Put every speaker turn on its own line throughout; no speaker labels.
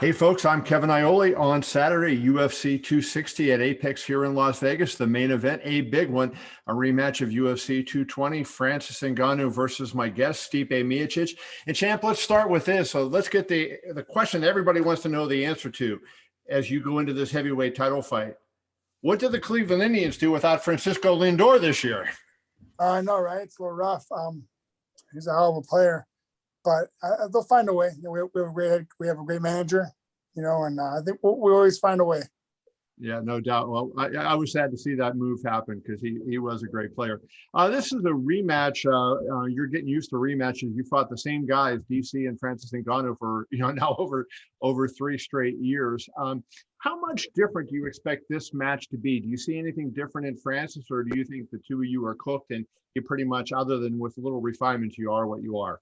Hey folks, I'm Kevin Iole. On Saturday, UFC 260 at Apex here in Las Vegas. The main event, a big one, a rematch of UFC 220, Francis Ngannou versus my guest, Stipe Miocic. And champ, let's start with this. So let's get the question that everybody wants to know the answer to as you go into this heavyweight title fight. What did the Cleveland Indians do without Francisco Lindor this year?
I know, right? It's a little rough. He's a hell of a player, but they'll find a way. We have a great manager, and I think we always find a way.
Yeah, no doubt. Well, I was sad to see that move happen because he was a great player. This is a rematch. You're getting used to rematches. You fought the same guys, DC and Francis Ngannou, for now over 3 straight years. How much different do you expect this match to be? Do you see anything different in Francis, or do you think the two of you are cooked and you pretty much, other than with little refinements, you are what you are?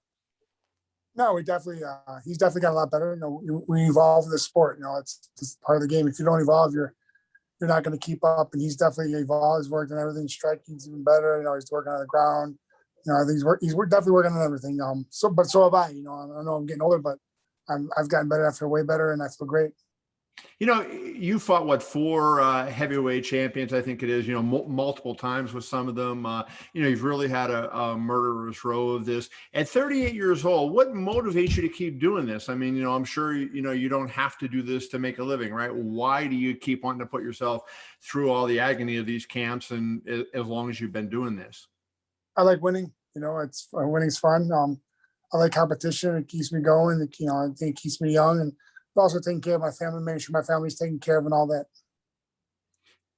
No, we definitely. He's definitely got a lot better. We evolve in the sport. It's part of the game. If you don't evolve, you're not going to keep up. And he's definitely evolved. He's worked on everything. Striking's even better. He's working on the ground. I think he's definitely working on everything. So have I. I know I'm getting older, but I've gotten better. I feel way better, and I feel great.
You fought 4 heavyweight champions, I think it is, multiple times with some of them. You've really had a murderer's row of this. At 38 years old, what motivates you to keep doing this? I mean, I'm sure, you don't have to do this to make a living, right? Why do you keep wanting to put yourself through all the agony of these camps, and as long as you've been doing this?
I like winning. Winning's fun. I like competition. It keeps me going. I think it keeps me young, and also taking care of my family, making sure my family's taken care of and all that.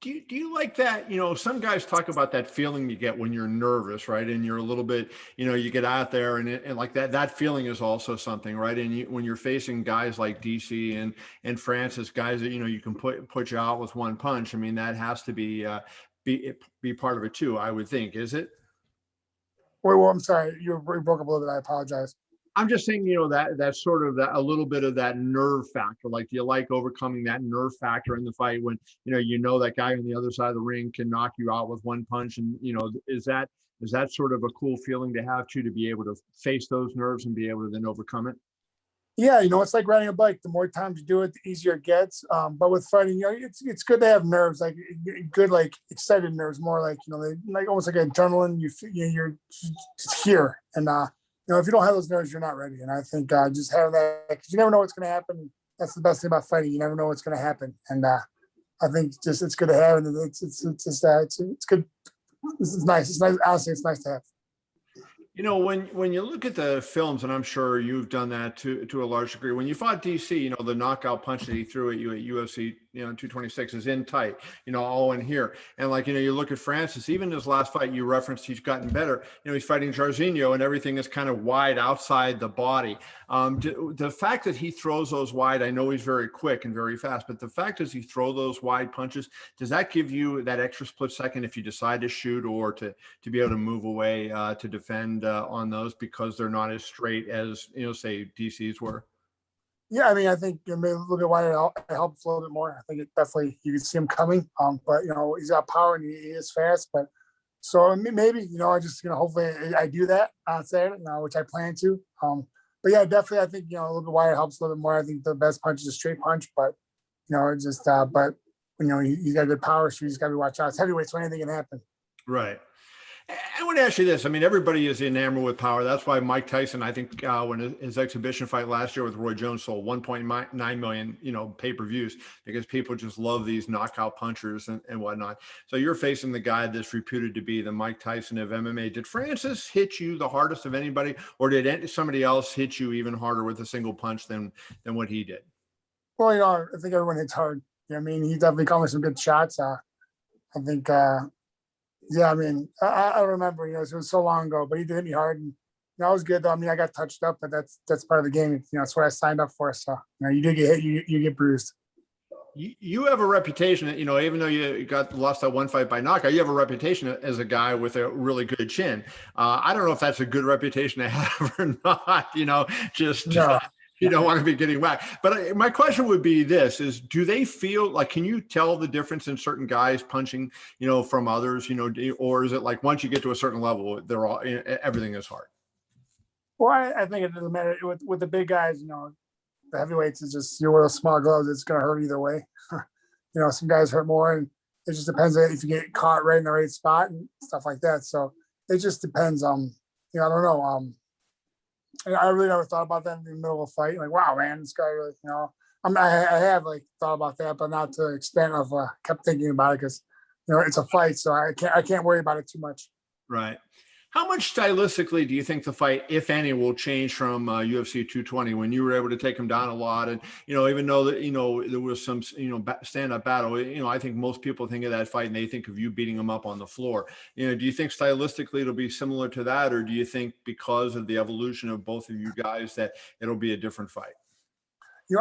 Do you like that? Some guys talk about that feeling you get when you're nervous, right? And you're a little bit, you get out there and like that feeling is also something, right? And when you're facing guys like DC and Francis, guys that, you can put you out with one punch. I mean, that has to be part of it too, I would think. Is it?
Well, I'm sorry. You broke up a little bit. I apologize.
I'm just saying, that's sort of a little bit of that nerve factor. Like, do you like overcoming that nerve factor in the fight when, that guy on the other side of the ring can knock you out with one punch? And, is that sort of a cool feeling to have to be able to face those nerves and be able to then overcome it?
Yeah. It's like riding a bike. The more times you do it, the easier it gets. But with fighting, it's good to have nerves, like good, like excited nerves, more like, like almost like adrenaline. You're just here. And, if you don't have those nerves, you're not ready. And I think just having that, because you never know what's going to happen. That's the best thing about fighting. You never know what's going to happen. And I think just it's good to have. And it's good. This is nice. It's nice. Honestly, it's nice to have.
When you look at the films, and I'm sure you've done that to a large degree, when you fought DC, the knockout punch that he threw at you at UFC, 226 is in tight, all in here. And you look at Francis, even his last fight, you referenced he's gotten better. He's fighting Jairzinho and everything is kind of wide outside the body. The fact that he throws those wide, I know he's very quick and very fast, but the fact is he throw those wide punches, does that give you that extra split second if you decide to shoot or to be able to move away to defend on those, because they're not as straight as say DC's were?
Yeah, I mean, I think maybe a little bit wider it helps a little bit more. I think it definitely, you can see him coming. But he's got power and he is fast. But so maybe I just hopefully I do that on Saturday, which I plan to. But yeah, definitely I think a little bit wider helps a little bit more. I think the best punch is a straight punch, but but he's got good power, so you just got to watch out. It's heavyweight, so anything can happen.
Right. I want to ask you this. I mean, everybody is enamored with power. That's why Mike Tyson, I think, when his exhibition fight last year with Roy Jones sold 1.9 million, pay-per-views, because people just love these knockout punchers and whatnot. So you're facing the guy that's reputed to be the Mike Tyson of MMA. Did Francis hit you the hardest of anybody, or did somebody else hit you even harder with a single punch than what he did?
Well, I think everyone hits hard. I mean, he definitely called me some good shots. I think. Yeah, I mean, I remember, it was so long ago, but he did hit me hard, and that was good though. I mean, I got touched up, but that's part of the game. That's what I signed up for. So, you do get hit, you get bruised.
You have a reputation, even though you lost that one fight by knockout, you have a reputation as a guy with a really good chin. I don't know if that's a good reputation to have or not.
No.
You don't want to be getting whacked. But my question would be this: do they feel like, can you tell the difference in certain guys punching, from others, or is it like once you get to a certain level, everything is hard?
Well, I think it doesn't matter with the big guys. the heavyweights is just you wear those small gloves. It's going to hurt either way. Some guys hurt more, and it just depends if you get caught right in the right spot and stuff like that. So it just depends. I don't know. I really never thought about that in the middle of a fight. Like, wow, man, this guy really, I have like thought about that, but not to the extent of kept thinking about it because it's a fight, so I can't worry about it too much.
Right. How much stylistically do you think the fight, if any, will change from UFC 220 when you were able to take him down a lot? And, even though that, there was some, stand-up battle, I think most people think of that fight and they think of you beating him up on the floor. Do you think stylistically it'll be similar to that? Or do you think because of the evolution of both of you guys that it'll be a different fight?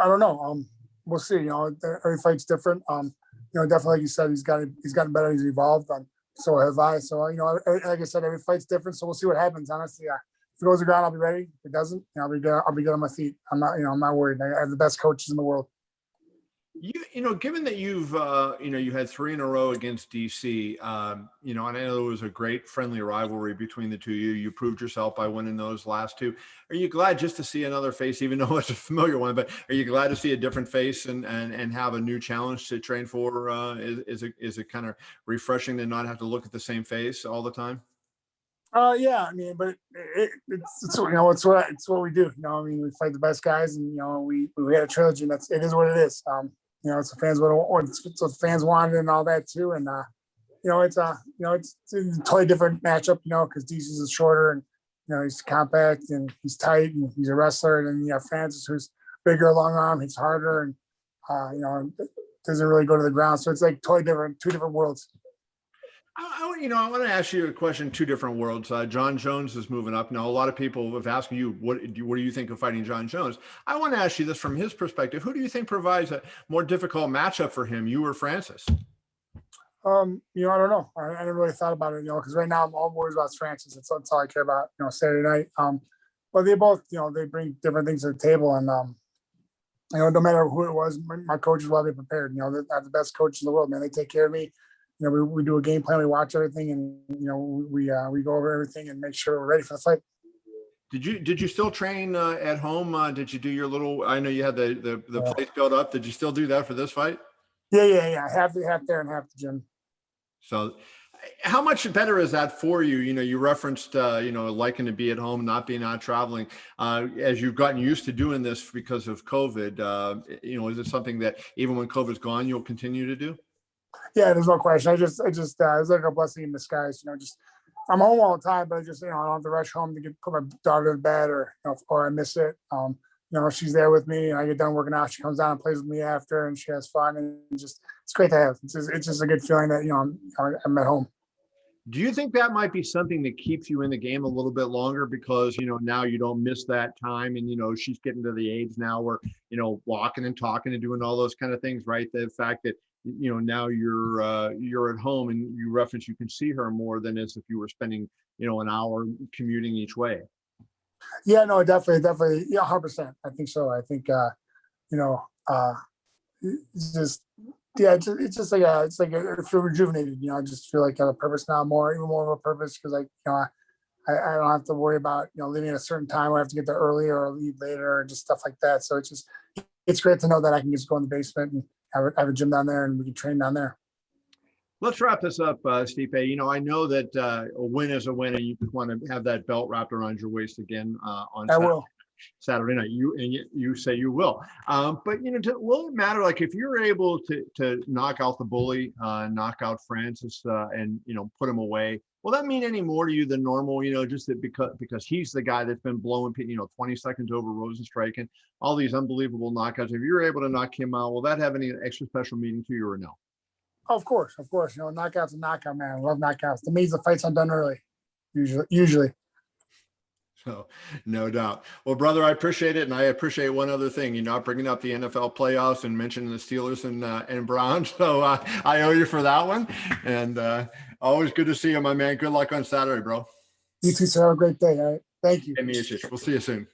I don't know. We'll see. Every fight's different. Definitely, like you said, he's gotten better. He's evolved. So have I. So, like I said, every fight's different. So we'll see what happens. Honestly, if it goes to ground, I'll be ready. If it doesn't, I'll be good on my feet. I'm not worried. I have the best coaches in the world.
Given that you've, you had 3 in a row against DC, and I know it was a great friendly rivalry between the two of you. You proved yourself by winning those last 2. Are you glad just to see another face, even though it's a familiar one, but are you glad to see a different face and have a new challenge to train for? Is it kind of refreshing to not have to look at the same face all the time?
Yeah, but it's what we do. We fight the best guys, and we had a trilogy, and it is what it is. It's the fans what the fans wanted and all that too. And it's a totally different matchup. Because DC's is shorter and he's compact and he's tight and he's a wrestler. And then you have Francis who's bigger, long arm, he's harder and doesn't really go to the ground. So it's like totally different, 2 different worlds.
I want to ask you a question. 2 different worlds. Jon Jones is moving up now. A lot of people have asked you, what do you think of fighting Jon Jones? I want to ask you this from his perspective. Who do you think provides a more difficult matchup for him, you or Francis?
I don't know. I never really thought about it, because right now I'm all worried about Francis. That's all I care about, Saturday night. But they both, they bring different things to the table, and no matter who it was, my coaches will be prepared. They're the best coaches in the world, man. They take care of me. We do a game plan, we watch everything, and we go over everything and make sure we're ready for the fight.
Did you still train at home? Did you do your little? I know you had the place built up. Did you still do that for this fight?
Yeah. Half there and half the gym.
So, how much better is that for you? You referenced liking to be at home, not traveling. As you've gotten used to doing this because of COVID, is it something that even when COVID's gone, you'll continue to do?
Yeah, there's no question. I just it's like a blessing in disguise. I'm home all the time, but I don't have to rush home to put my daughter to bed or I miss it. She's there with me, and I get done working out. She comes down and plays with me after, and she has fun, and it's great to have. It's just a good feeling that I'm at home.
Do you think that might be something that keeps you in the game a little bit longer because, now you don't miss that time and, she's getting to the age now where, walking and talking and doing all those kind of things, right? The fact that, now you're at home and you reference you can see her more than as if you were spending, an hour commuting each way.
Yeah, no, definitely. Yeah, 100%. I think so. I think, it's just, yeah, it's just like I feel rejuvenated. I just feel like I have a purpose now, even more of a purpose because I don't have to worry about leaving at a certain time. I have to get there early or leave later or just stuff like that. So it's great to know that I can just go in the basement and have a gym down there and we can train down there.
Let's wrap this up, Stipe. I know that a win is a win, and you just want to have that belt wrapped around your waist again on Saturday night. You say you will, but will it matter? Like if you're able to knock out the bully, knock out Francis, and put him away, will that mean any more to you than normal? Just that because he's the guy that's been blowing 20 seconds over Rosenstrike and all these unbelievable knockouts. If you're able to knock him out, will that have any extra special meaning to you or no?
Of course. Knockout's a knockout, man. I love knockouts. To me, the fight's undone early. Usually.
So, no doubt. Well, brother, I appreciate it, and I appreciate one other thing. You're not bringing up the NFL playoffs and mentioning the Steelers and Browns, so I owe you for that one. And always good to see you, my man. Good luck on Saturday, bro.
You too, sir. Have a great day. All right. Thank you.
Miocic. We'll see you soon.